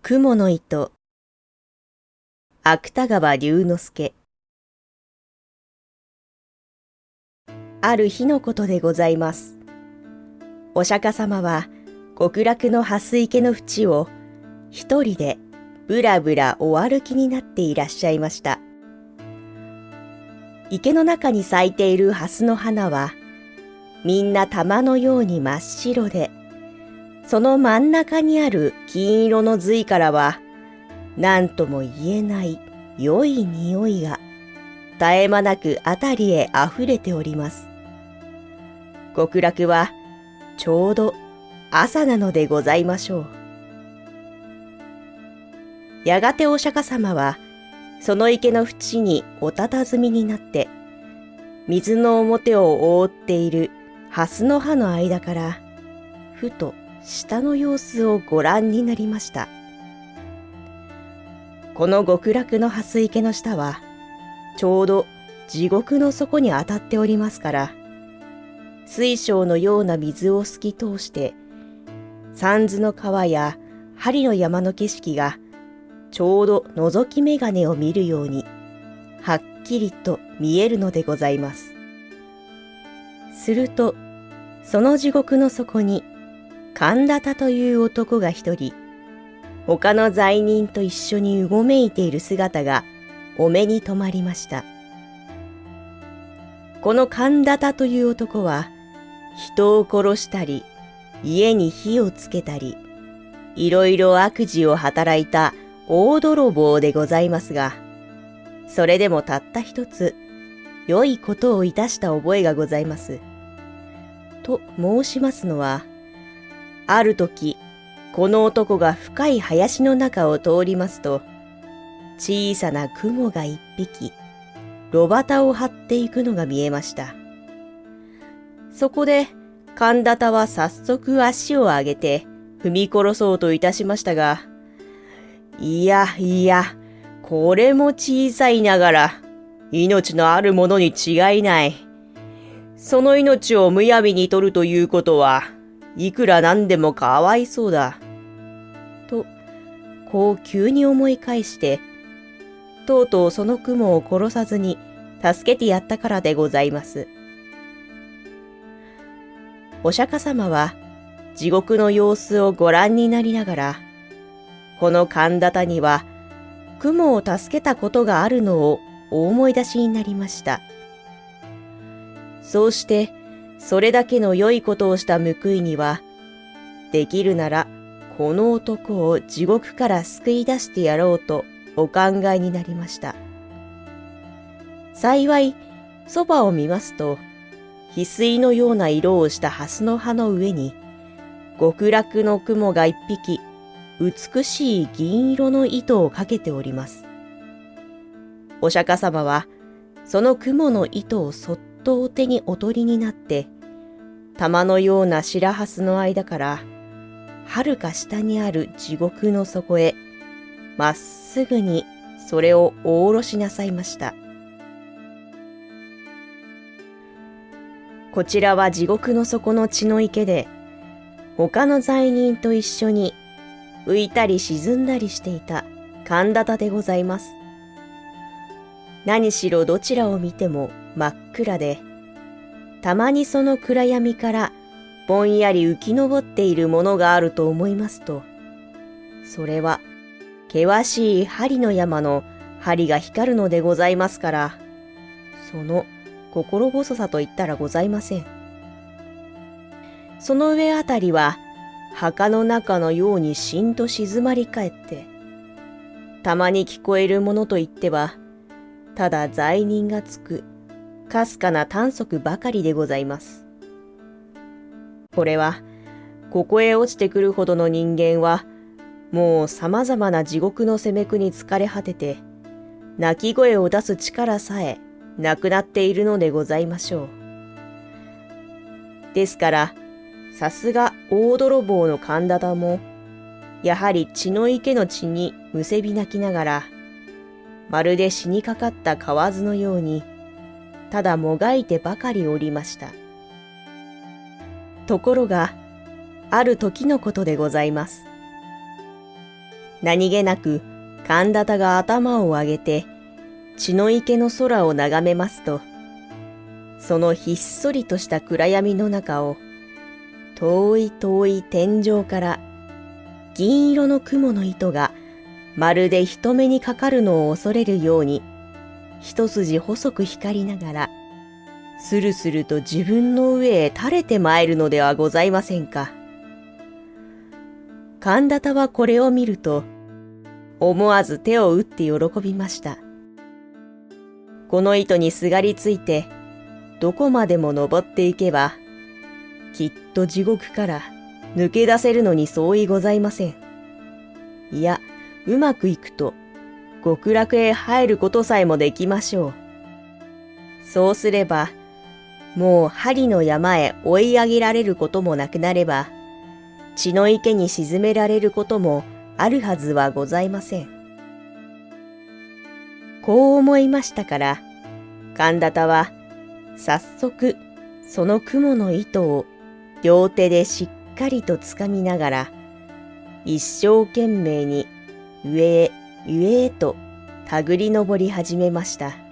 雲の糸、芥川龍之介。ある日のことでございます。お釈迦様は極楽の蓮池の淵を一人でぶらぶらお歩きになっていらっしゃいました。池の中に咲いている蓮の花はみんな玉のように真っ白で、その真ん中にある金色の髄からは何とも言えない良い匂いが絶え間なくあたりへあふれております。極楽はちょうど朝なのでございましょう。やがてお釈迦様はその池の淵にお佇みになって、水の表を覆っている蓮の葉の間からふと下の様子をご覧になりました。この極楽の蓮池の下はちょうど地獄の底に当たっておりますから、水晶のような水を透き通して三途の川や針の山の景色がちょうど覗き眼鏡を見るようにはっきりと見えるのでございます。するとその地獄の底に神田田という男が一人、他の罪人と一緒にうごめいている姿がお目に留まりました。この神田田という男は人を殺したり家に火をつけたりいろいろ悪事を働いた大泥棒でございますが、それでもたった一つ良いことをいたした覚えがございます。と申しますのは、ある時この男が深い林の中を通りますと、小さな雲が一匹炉端を張っていくのが見えました。そこで神田田は早速足を上げて踏み殺そうといたしましたが、いやいや、これも小さいながら命のあるものに違いない。その命をむやみに取るということはいくらなんでもかわいそうだ。と、こう急に思い返して、とうとうその雲を殺さずに助けてやったからでございます。お釈迦様は地獄の様子をご覧になりながら、この神田田には雲を助けたことがあるのをお思い出しになりました。そうしてそれだけの良いことをした報いには、できるならこの男を地獄から救い出してやろうとお考えになりました。幸いそばを見ますと、翡翠のような色をした蓮の葉の上に極楽の雲が一匹美しい銀色の糸をかけております。お釈迦様はその雲の糸をそっとお手にお取りになって、玉のような白蓮の間からはるか下にある地獄の底へまっすぐにそれをお下ろしなさいました。こちらは地獄の底の血の池で、他の罪人と一緒に浮いたり沈んだりしていた神田田でございます。何しろどちらを見ても真っ暗で、たまにその暗闇からぼんやり浮き上っているものがあると思いますと、それは険しい針の山の針が光るのでございますから、その心細さと言ったらございません。その上あたりは墓の中のようにしんと静まり返って、たまに聞こえるものといってはただ罪人がつくかすかな短足ばかりでございます。これはここへ落ちてくるほどの人間はもうさまざまな地獄の責め苦に疲れ果てて、泣き声を出す力さえなくなっているのでございましょう。ですからさすが大泥棒の神田田もやはり血の池の血にむせび泣きながら、まるで死にかかった蛙のようにただもがいてばかりおりました。ところがある時のことでございます。何気なく神田田が頭を上げて血の池の空を眺めますと、そのひっそりとした暗闇の中を遠い遠い天井から銀色の雲の糸がまるで人目にかかるのを恐れるように一筋細く光りながらスルスルと自分の上へ垂れてまいるのではございませんか。神田田はこれを見ると思わず手を打って喜びました。この糸にすがりついてどこまでも登っていけばきっと地獄から抜け出せるのに相違ございません。いや、うまくいくと極楽へ入ることさえもできましょう。そうすればもう針の山へ追い上げられることもなくなれば、血の池に沈められることもあるはずはございません。こう思いましたから、神田田は早速その雲の糸を両手でしっかりとつかみながら、一生懸命に上へ上へとたぐり登り始めました。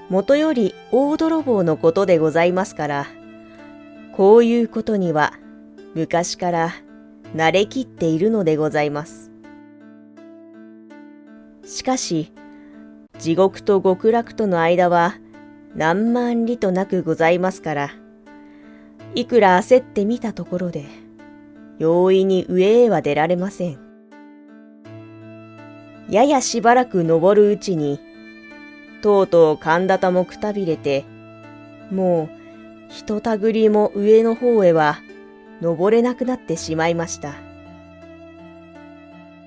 もとより大泥棒のことでございますから、こういうことには昔から慣れきっているのでございます。しかし、地獄と極楽との間は何万里となくございますから、いくら焦ってみたところで、容易に上へは出られません。ややしばらく登るうちに、とうとう神田田もくたびれて、もうひとたぐりも上の方へは登れなくなってしまいました。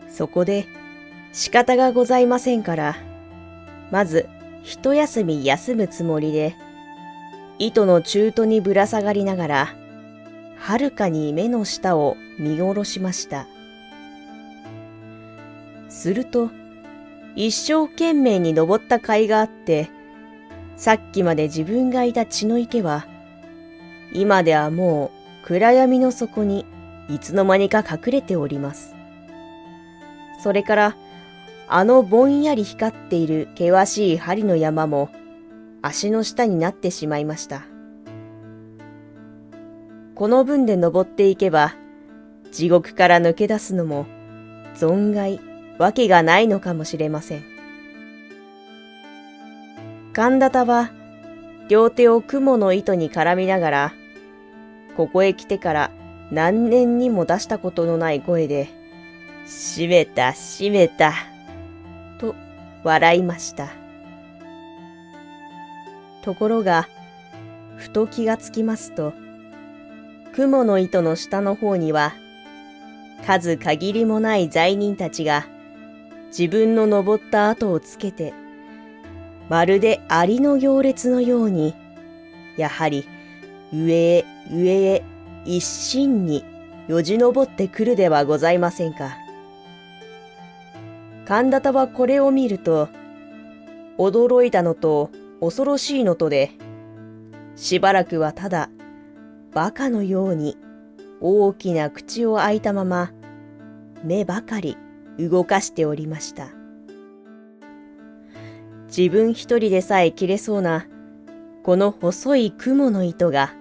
そこで仕方がございませんから、まず一休み休むつもりで、糸の中途にぶら下がりながら、はるかに目の下を見下ろしました。すると、一生懸命に登った甲斐があって、さっきまで自分がいた血の池は、今ではもう暗闇の底にいつの間にか隠れております。それから、あのぼんやり光っている険しい針の山も足の下になってしまいました。この分で登っていけば、地獄から抜け出すのも存外わけがないのかもしれません。神田田は両手を雲の糸に絡みながら、ここへ来てから何年にも出したことのない声で、しめたしめた、と笑いました。ところが、ふと気がつきますと、雲の糸の下の方には、数限りもない罪人たちが、自分の登った跡をつけて、まるでアリの行列のように、やはり上へ上へ一心によじ登ってくるではございませんか。神田田はこれを見ると、驚いたのと恐ろしいのとで、しばらくはただ、馬鹿のように大きな口を開いたまま、目ばかり動かしておりました。自分一人でさえ切れそうな、この細い雲の糸が、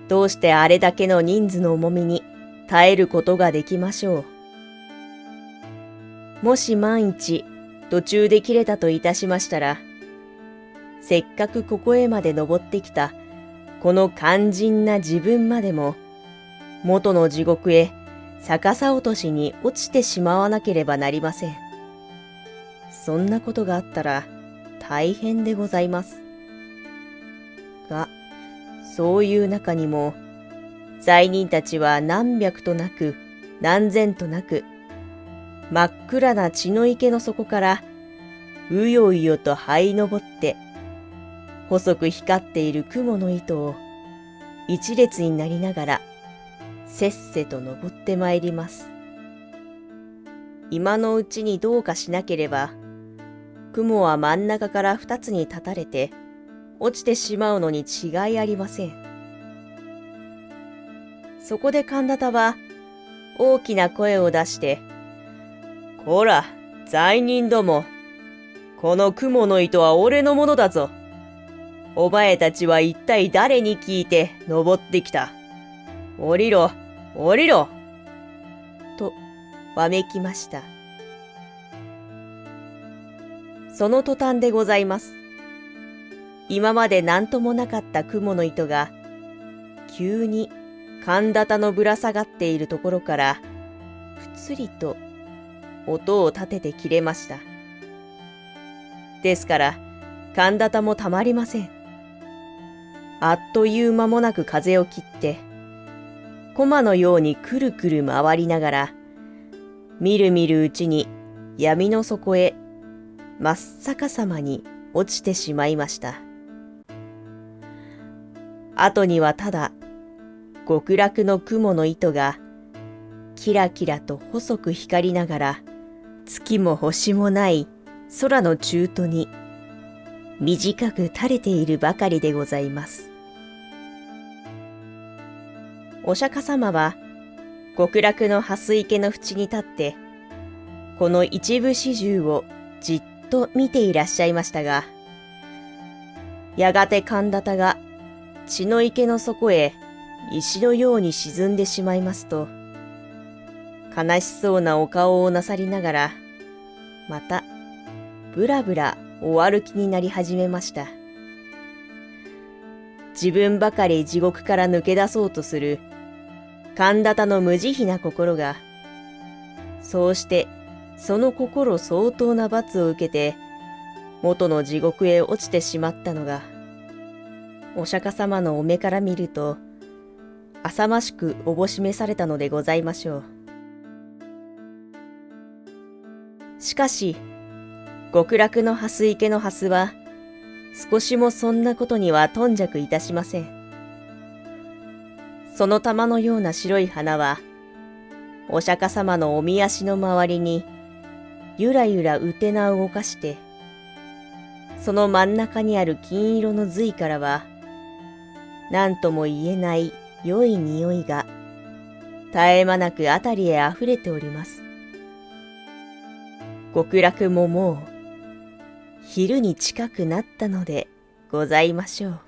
どうしてあれだけの人数の重みに耐えることができましょう。もし万一途中で切れたといたしましたら、せっかくここへまで登ってきたこの肝心な自分までも元の地獄へ逆さ落としに落ちてしまわなければなりません。そんなことがあったら大変でございます。が、そういう中にも罪人たちは何百となく何千となく真っ暗な血の池の底からうようよと這い登って細く光っている雲の糸を一列になりながらせっせと登ってまいります。今のうちにどうかしなければ雲は真ん中から二つに立たれて落ちてしまうのに違いありません。そこで神田田は大きな声を出してほら、罪人ども。この雲の糸は俺のものだぞ。お前たちは一体誰に聞いて登ってきた。降りろ、降りろ。と、わめきました。その途端でございます。今まで何ともなかった雲の糸が、急に寒鞼のぶら下がっているところから、ぷつりと音を立てて切れました。ですから、寒鞼もたまりません。あっという間もなく風を切って、駒のようにくるくる回りながら、みるみるうちに闇の底へ真っ逆さまに落ちてしまいました。後にはただ極楽の雲の糸がキラキラと細く光りながら、月も星もない空の中途に短く垂れているばかりでございます。お釈迦様は極楽の蓮池の淵に立って、この一部始終をじっと見ていらっしゃいましたが、やがて寒鞼が血の池の底へ石のように沈んでしまいますと、悲しそうなお顔をなさりながら、またぶらぶらお歩きになり始めました。自分ばかり地獄から抜け出そうとする寒鞼の無慈悲な心が、そうしてその心相当な罰を受けて元の地獄へ落ちてしまったのが、お釈迦様のお目から見ると浅ましくおぼしめされたのでございましょう。しかし極楽の蓮池の蓮は少しもそんなことには頓着いたしません。その玉のような白い花はお釈迦様のおみ足の周りにゆらゆらうてな動かして、その真ん中にある金色の髄からは何とも言えない良い匂いが絶え間なくあたりへあふれております。極楽ももう昼に近くなったのでございましょう。